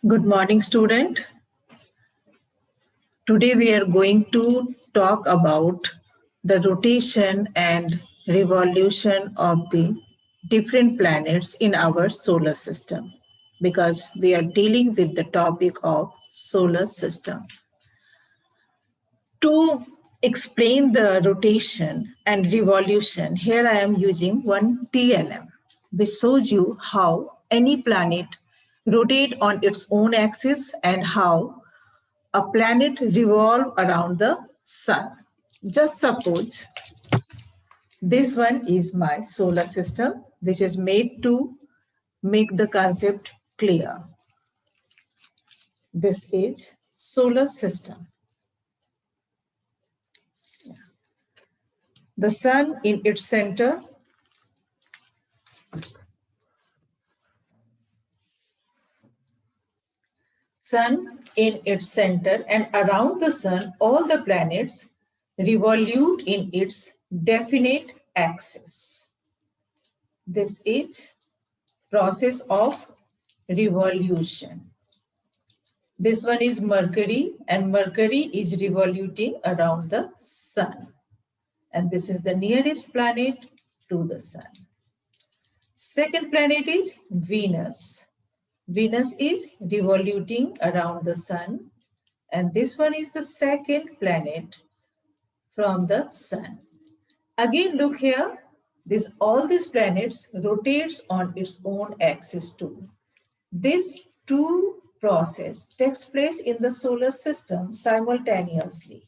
Good morning, student. Today we are going to talk about the rotation and revolution of the different planets in our solar system because we are dealing with the topic of solar system. To explain the rotation and revolution, here I am using one TLM, which shows you how any planet rotate on its own axis and how a planet revolve around the sun. Just suppose this one is my solar system, which is made to make the concept clear. This is solar system. The sun in its center, and around the sun, all the planets revolute in its definite axis. This is process of revolution. This one is Mercury, and Mercury is revoluting around the sun. And this is the nearest planet to the sun. Second planet is Venus. Venus is revoluting around the sun, and this one is the second planet from the sun. Again, look here. All these planets rotates on its own axis too. This two process takes place in the solar system simultaneously.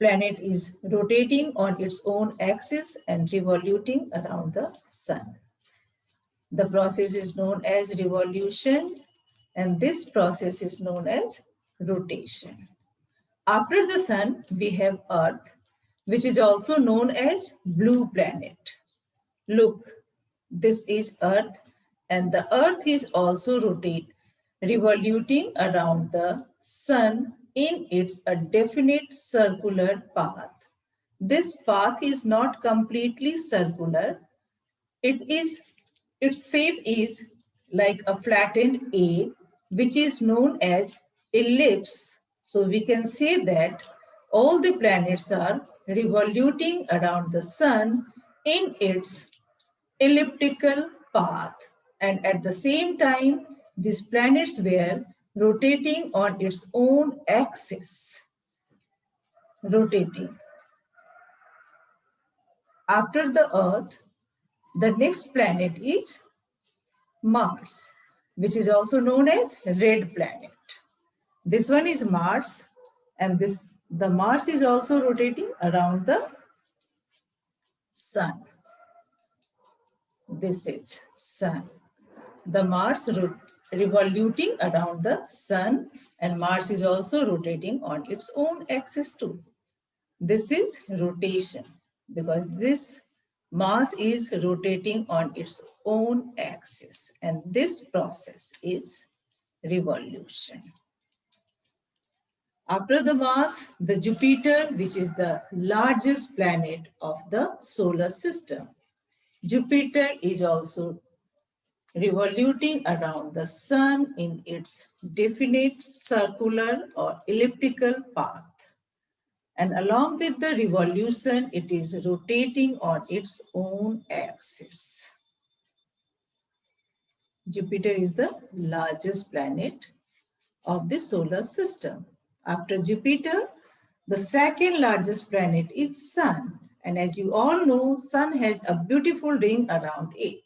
Planet is rotating on its own axis and revoluting around the sun. The process is known as revolution, and this process is known as rotation. After the sun, we have Earth, which is also known as blue planet. Look, this is Earth, and the Earth is also revoluting around the sun in its a definite circular path. This path is not completely circular. Its shape is like a flattened A, which is known as ellipse. So we can say that all the planets are revoluting around the sun in its elliptical path, and at the same time these planets were rotating on its own axis. After the Earth, the next planet is Mars, which is also known as red planet. This one is Mars, and the Mars is also rotating around the sun. This is sun. The Mars revoluting around the sun, and Mars is also rotating on its own axis too. This is rotation because this Mars is rotating on its own axis, and this process is revolution. After the Mars, the Jupiter, which is the largest planet of the solar system. Jupiter is also revoluting around the sun in its definite circular or elliptical path. And along with the revolution, it is rotating on its own axis. Jupiter is the largest planet of the solar system. After Jupiter, the second largest planet is Sun. And as you all know, Sun has a beautiful ring around it.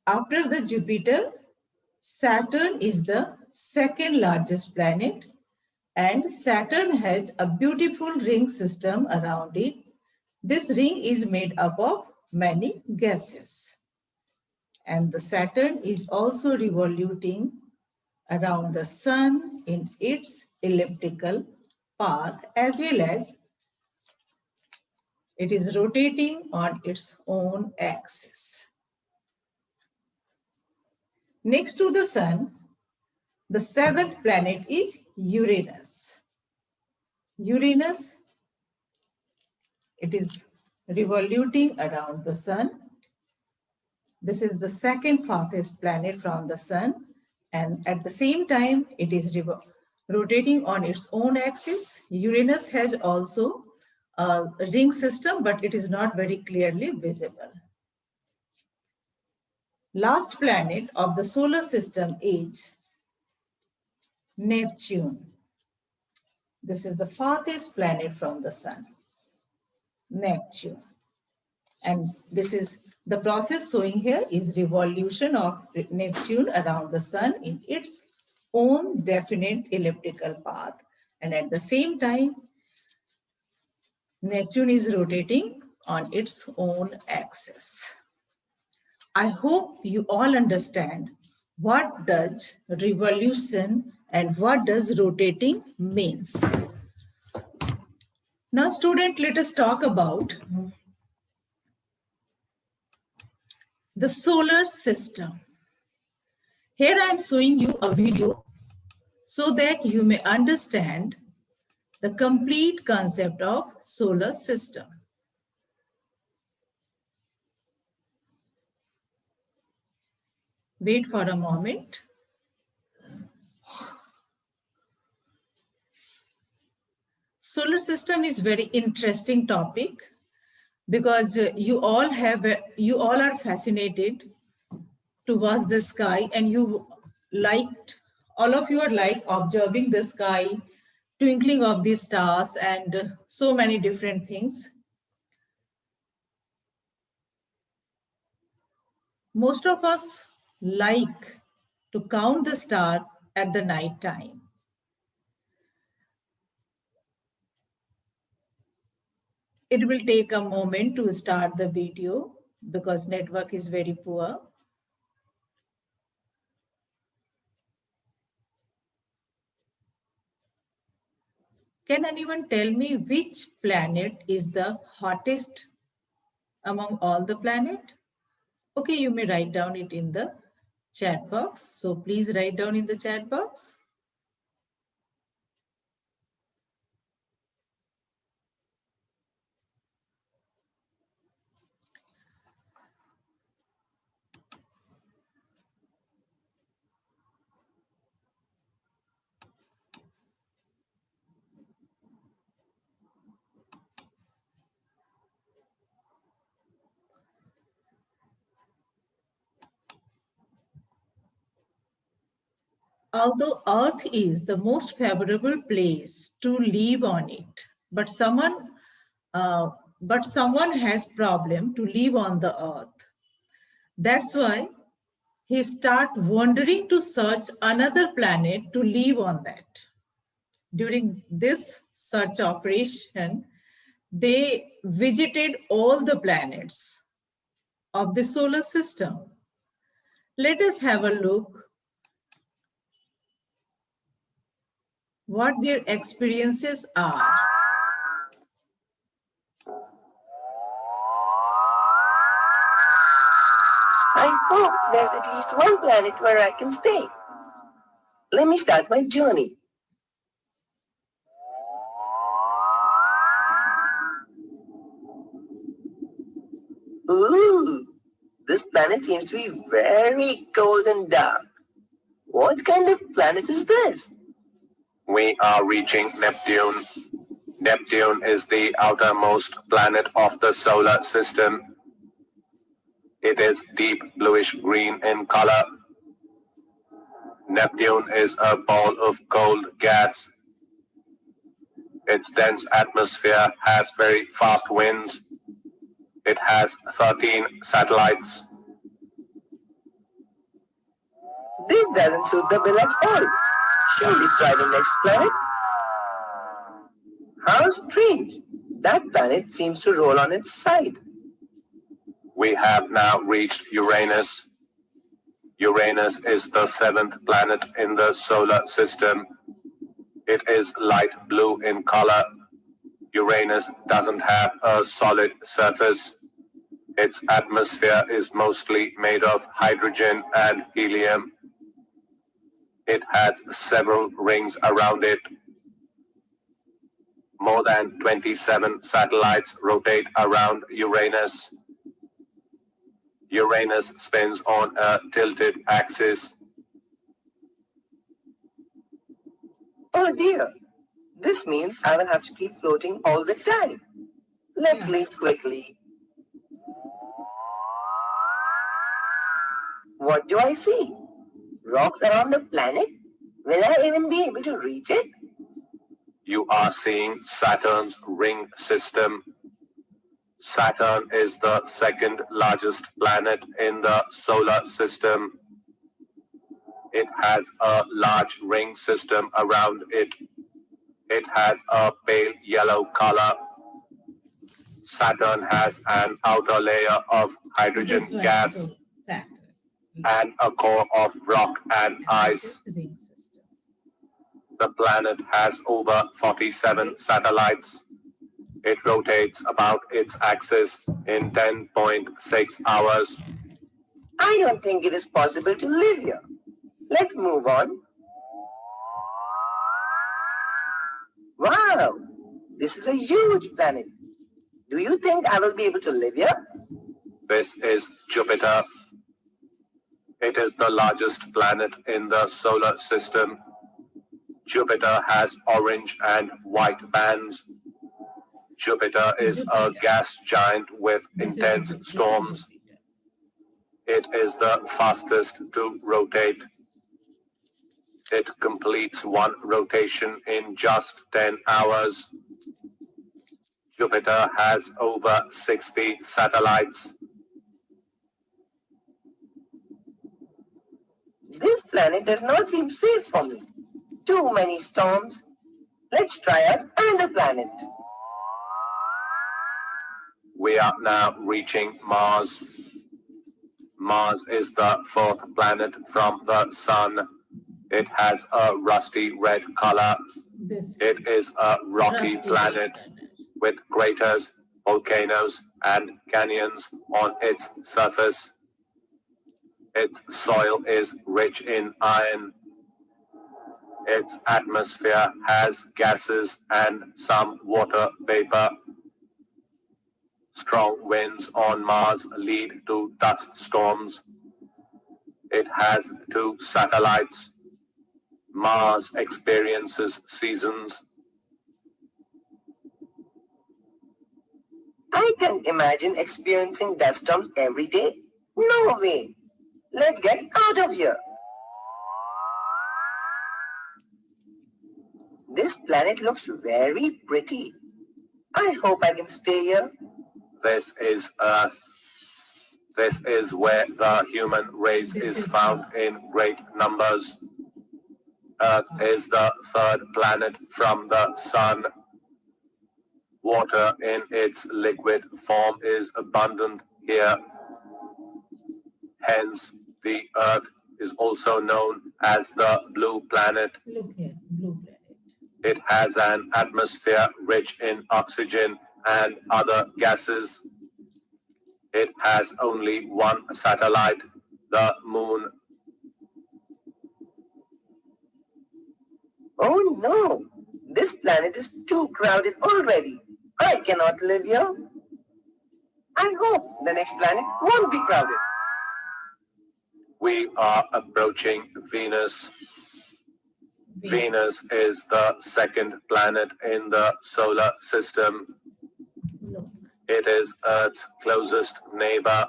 After the Jupiter, Saturn is the second largest planet, and Saturn has a beautiful ring system around it. This ring is made up of many gases. And the Saturn is also revoluting around the sun in its elliptical path, as well as it is rotating on its own axis. Next to the sun, the seventh planet is Uranus. Uranus, it is revoluting around the sun. This is the second farthest planet from the sun, and at the same time, it is rotating on its own axis. Uranus has also a ring system, but it is not very clearly visible. Last planet of the solar system is Neptune. This is the farthest planet from the sun, Neptune. And this is the process showing here is revolution of Neptune around the sun in its own definite elliptical path. And at the same time, Neptune is rotating on its own axis. I hope you all understand what does revolution and what does rotating means. Now, student, let us talk about the solar system. Here I am showing you a video so that you may understand the complete concept of solar system. Wait for a moment. Solar system is very interesting topic because you all are fascinated to watch the sky, and all of you are like observing the sky, twinkling of the stars, and so many different things. Most of us like to count the star at the night time. It will take a moment to start the video because network is very poor. Can anyone tell me which planet is the hottest among all the planets? Okay, you may write down it in the chat box. So please write down in the chat box. Although Earth is the most favorable place to live on it, but someone has problem to live on the Earth. That's why he start wandering to search another planet to live on that. During this search operation, they visited all the planets of the solar system. Let us have a look what their experiences are. I hope there's at least one planet where I can stay. Let me start my journey. Ooh, this planet seems to be very cold and dark. What kind of planet is this? We are reaching Neptune. Neptune is the outermost planet of the solar system. It is deep bluish green in color. Neptune is a ball of cold gas. Its dense atmosphere has very fast winds. It has 13 satellites. This doesn't suit the bill at all. Shall we try the next planet? How strange. That planet seems to roll on its side. We have now reached Uranus. Uranus is the 7th planet in the solar system. It is light blue in color. Uranus doesn't have a solid surface. Its atmosphere is mostly made of hydrogen and helium. It has several rings around it. More than 27 satellites rotate around Uranus. Uranus spins on a tilted axis. Oh dear, this means I will have to keep floating all the time. Let's leave quickly. What do I see? Rocks around the planet? Will I even be able to reach it? You are seeing Saturn's ring system. Saturn is the second largest planet in the solar system. It has a large ring system around it. It has a pale yellow color. Saturn has an outer layer of hydrogen This one, gas so Saturn. and a core of rock and This ice. is the ring system. The planet has over 47 satellites. It rotates about its axis in 10.6 hours. I don't think it is possible to live here. Let's move on. Wow, this is a huge planet. Do you think I will be able to live here? This is Jupiter. It is the largest planet in the solar system. Jupiter has orange and white bands. Jupiter is a gas giant with intense storms. It is the fastest to rotate. It completes one rotation in just 10 hours. Jupiter has over 60 satellites. This planet does not seem safe for me. Too many storms. Let's try out another planet. We are now reaching Mars. Mars is the fourth planet from the Sun. It has a rusty red color. It is a rocky planet with craters, volcanoes, and canyons on its surface. Its soil is rich in iron. Its atmosphere has gases and some water vapor. Strong winds on Mars lead to dust storms. It has 2 satellites. Mars experiences seasons. I can't imagine experiencing dust storms every day. No way. Let's get out of here. This planet looks very pretty. I hope I can stay here. This is Earth. This is where the human race is found in great numbers. Earth is the third planet from the Sun. Water in its liquid form is abundant here. Hence, the Earth is also known as the blue planet. Look here, blue planet. It has an atmosphere rich in oxygen and other gases. It has only one satellite, the Moon. Oh no, this planet is too crowded already. I cannot live here. I hope the next planet won't be crowded. We are approaching Venus. Venus is the second planet in the solar system. Look. It is Earth's closest neighbor.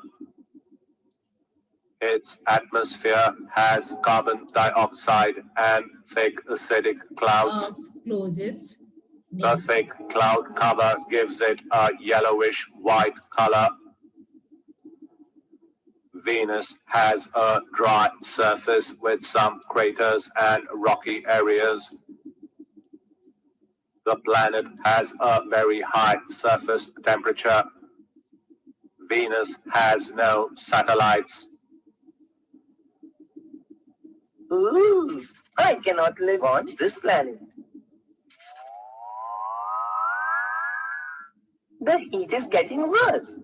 Its atmosphere has carbon dioxide and thick acidic clouds. Earth's closest The neighbor. thick cloud cover gives it a yellowish white color. Venus has a dry surface with some craters and rocky areas. The planet has a very high surface temperature. Venus has no satellites. Ooh, I cannot live on this planet. The heat is getting worse.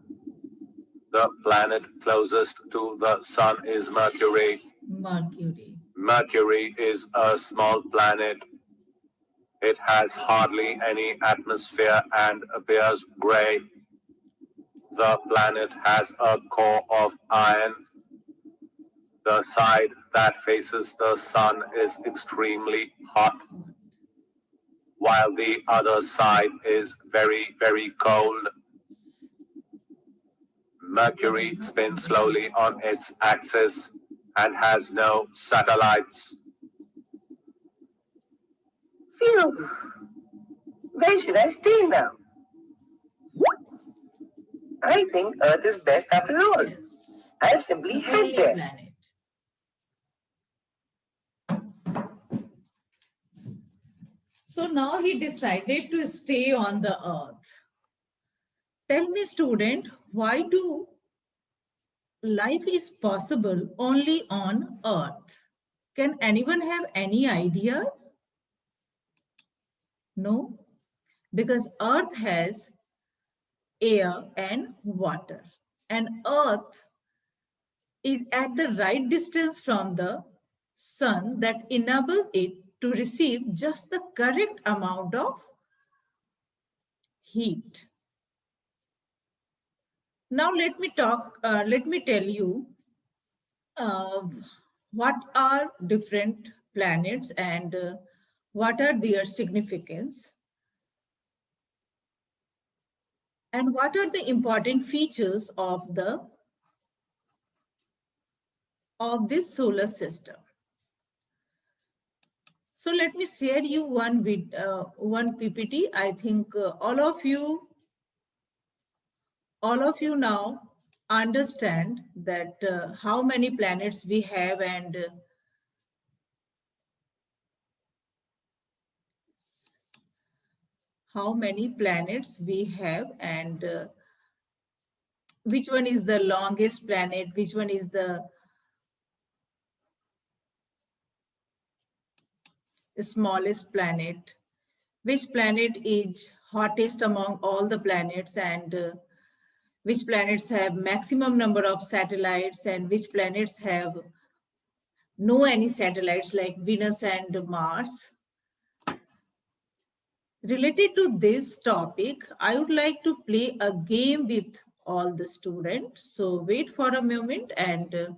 The planet closest to the Sun is Mercury. Mercury. Mercury is a small planet. It has hardly any atmosphere and appears gray. The planet has a core of iron. The side that faces the sun is extremely hot, while the other side is very, very cold. Mercury spins slowly on its axis and has no satellites. Phew! Where should I stay now? I think Earth is best after all. Yes. I'll simply head Only there. planet. So now he decided to stay on the Earth. Tell me, student, why do life is possible only on Earth? Can anyone have any ideas? No, because Earth has air and water, and Earth is at the right distance from the sun that enable it to receive just the correct amount of heat. Now let me tell you what are different planets and what are their significance and what are the important features of this solar system. So let me share you one PPT. I think all of you now understand that how many planets we have and which one is the longest planet, which one is the smallest planet, which planet is hottest among all the planets, and which planets have maximum number of satellites and which planets have no any satellites like Venus and Mars. Related to this topic, I would like to play a game with all the students. So wait for a moment and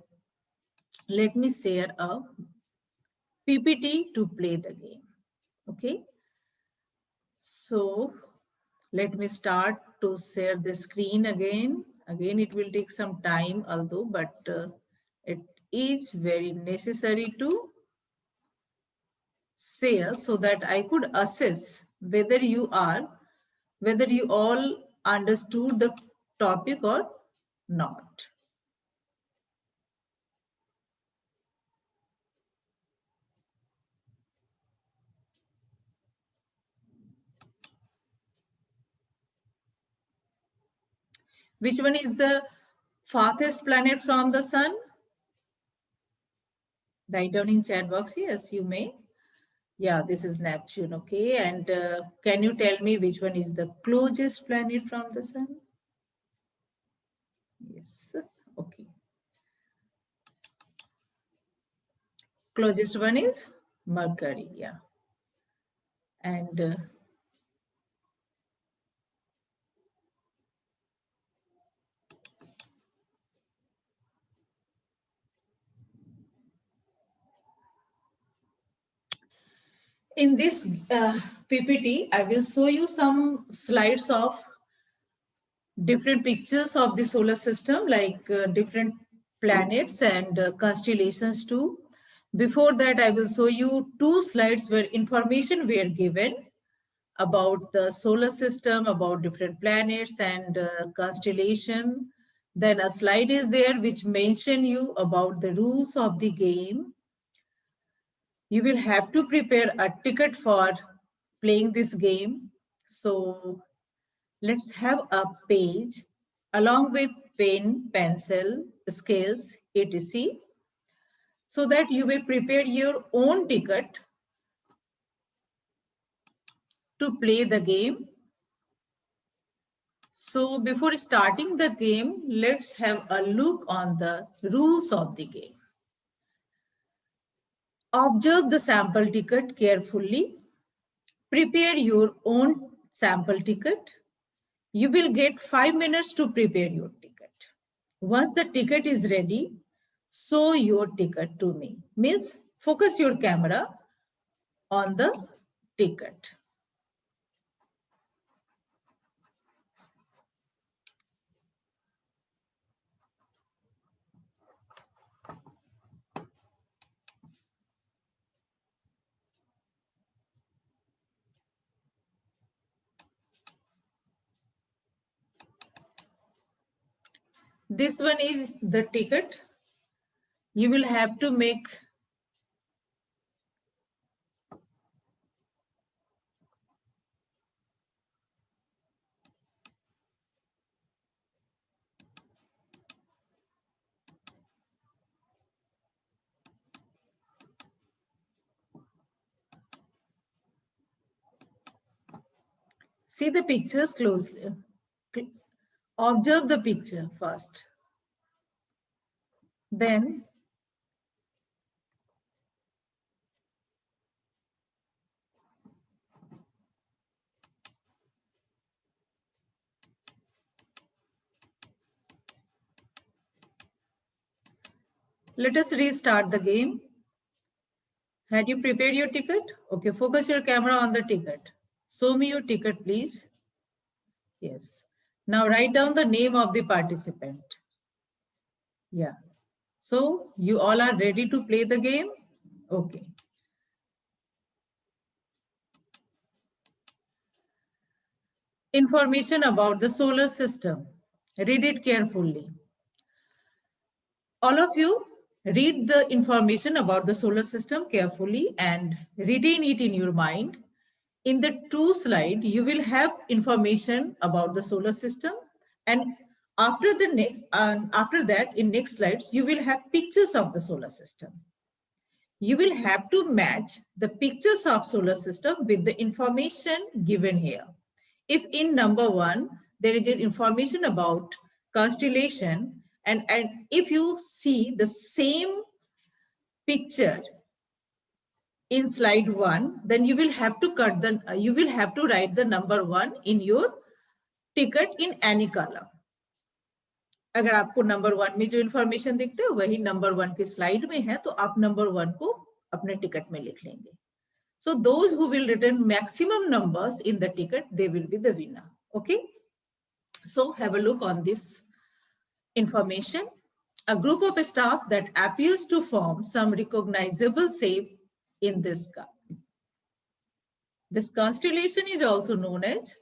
let me share a PPT to play the game. Okay. So let me start to share the screen again. Again, it will take some time, although, but it is very necessary to share so that I could assess whether you all understood the topic or not. Which one is the farthest planet from the sun? Write down in chat box. Yes, you may. Yeah, this is Neptune. Okay. And can you tell me which one is the closest planet from the sun? Yes. Okay. Closest one is Mercury. Yeah. And in this PPT, I will show you some slides of different pictures of the solar system, like different planets and constellations too. Before that, I will show you two slides where information were given about the solar system, about different planets and constellation. Then a slide is there which mention you about the rules of the game. You will have to prepare a ticket for playing this game. So let's have a page along with pen, pencil, scales, etc. so that you will prepare your own ticket to play the game. So before starting the game, let's have a look on the rules of the game. Observe the sample ticket carefully. Prepare your own sample ticket. You will get 5 minutes to prepare your ticket. Once the ticket is ready, show your ticket to me. Means focus your camera on the ticket. This one is the ticket. You will have to make see the pictures closely. Observe the picture first. Then let us restart the game. Had you prepared your ticket? Okay, focus your camera on the ticket. Show me your ticket, please. Yes. Now write down the name of the participant. Yeah. So you all are ready to play the game? Okay. Information about the solar system. Read it carefully. All of you read the information about the solar system carefully and retain it in your mind. In the 2 slide, you will have information about the solar system, and after that, in next slides, you will have pictures of the solar system. You will have to match the pictures of solar system with the information given here. If in number 1, there is an information about constellation, and if you see the same picture in slide 1, then you will have to write the number 1 in your ticket in any column. अगर आपको number 1 में जो information दिखते है वही number 1 के slide में है तो आप नंबर 1 को अपने टिकट में लिख लेंगे. So those who will return maximum numbers in the ticket, they will be the winner. Okay. So have a look on this information. A group of stars that appears to form some recognizable shape in the sky. This constellation is also known as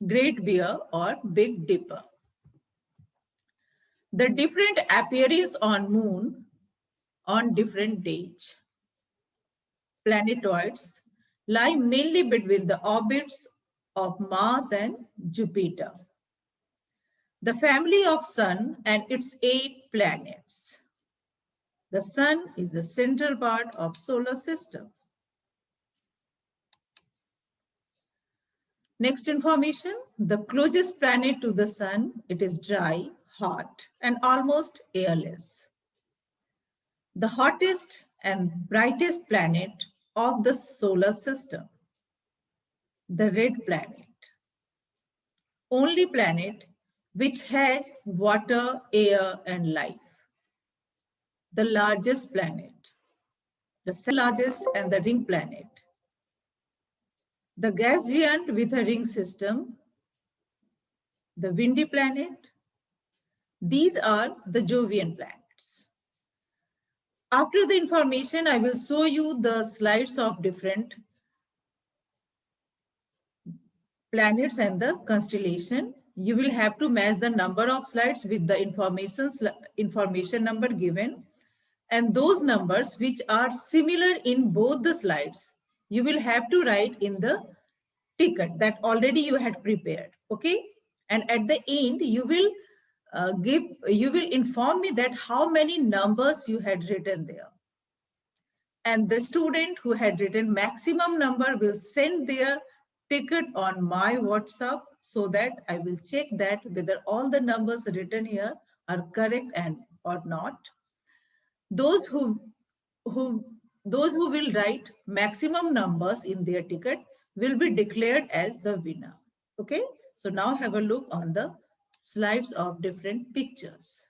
Great Bear or Big Dipper. The different appearance on moon on different days. Planetoids lie mainly between the orbits of Mars and Jupiter. The family of Sun and its 8 planets. The Sun is the central part of solar system. Next information, the closest planet to the Sun, it is dry, hot, and almost airless. The hottest and brightest planet of the solar system, the red planet. Only planet which has water, air, and life. The largest planet, the second largest and the ring planet. The gas giant with a ring system, the windy planet. These are the Jovian planets. After the information, I will show you the slides of different planets and the constellation. You will have to match the number of slides with the information number given. And those numbers which are similar in both the slides, you will have to write in the ticket that already you had prepared. Okay. And at the end, you will inform me that how many numbers you had written there. And the student who had written maximum number will send their ticket on my WhatsApp so that I will check that whether all the numbers written here are correct and or not. Those who will write maximum numbers in their ticket will be declared as the winner. Okay. So now have a look on the slides of different pictures.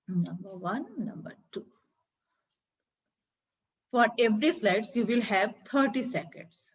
Number 1, number 2. For every slides, you will have 30 seconds.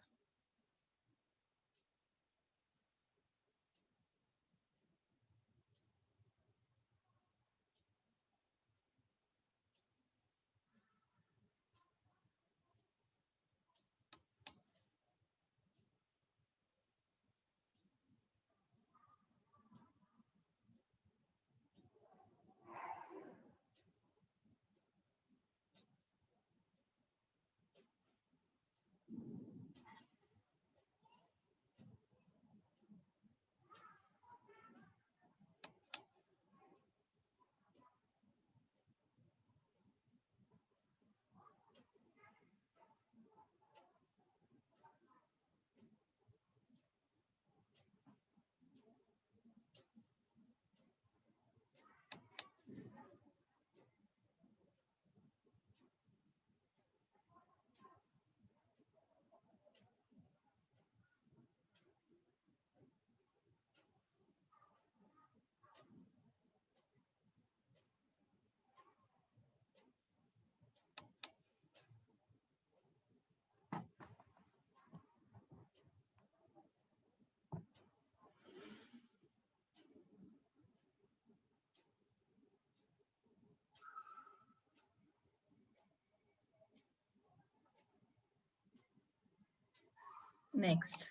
Next.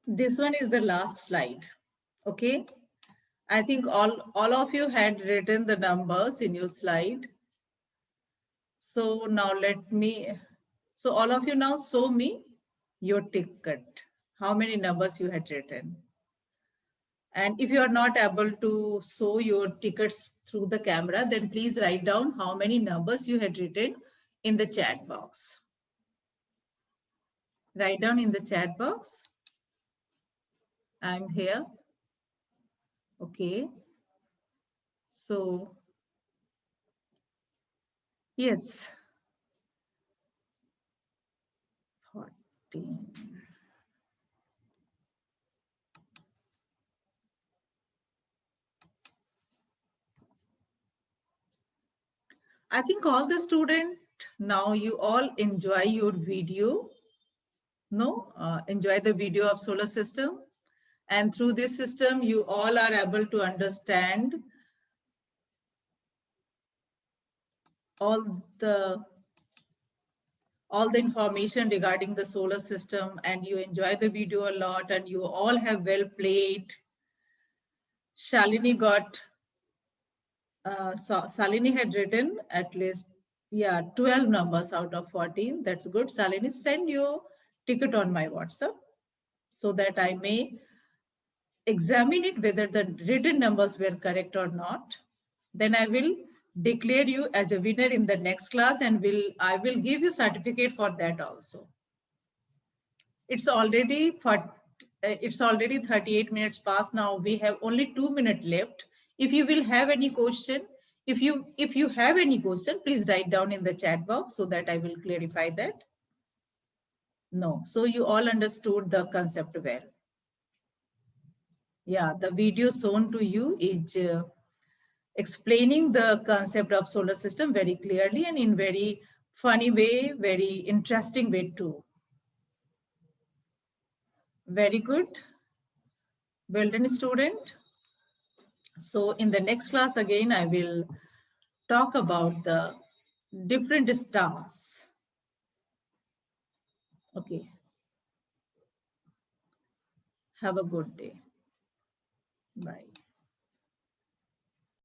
This one is the last slide. Okay. I think all of you had written the numbers in your slide. So now so all of you now show me your ticket. How many numbers you had written. And if you are not able to show your tickets through the camera, then please write down how many numbers you had written in the chat box. Write down in the chat box. I'm here. Okay. So, yes. 14. I think all the students, now you all enjoy your video. No, enjoy the video of solar system. And through this system, you all are able to understand all the information regarding the solar system, and you enjoy the video a lot, and you all have well played. Shalini got, Shalini had written at least, 12 numbers out of 14. That's good. Shalini, send your ticket on my WhatsApp so that I may examine it whether the written numbers were correct or not. Then I will declare you as a winner in the next class, and I will give you certificate for that also. It's already 38 minutes past now. We have only 2 minutes left. If you will have any question, if you have any question, please write down in the chat box so that I will clarify that. No, so you all understood the concept well. Yeah, the video shown to you is explaining the concept of solar system very clearly and in very funny way, very interesting way too. Very good. Well done, student. So in the next class again, I will talk about the different stars. Okay. Have a good day. Bye.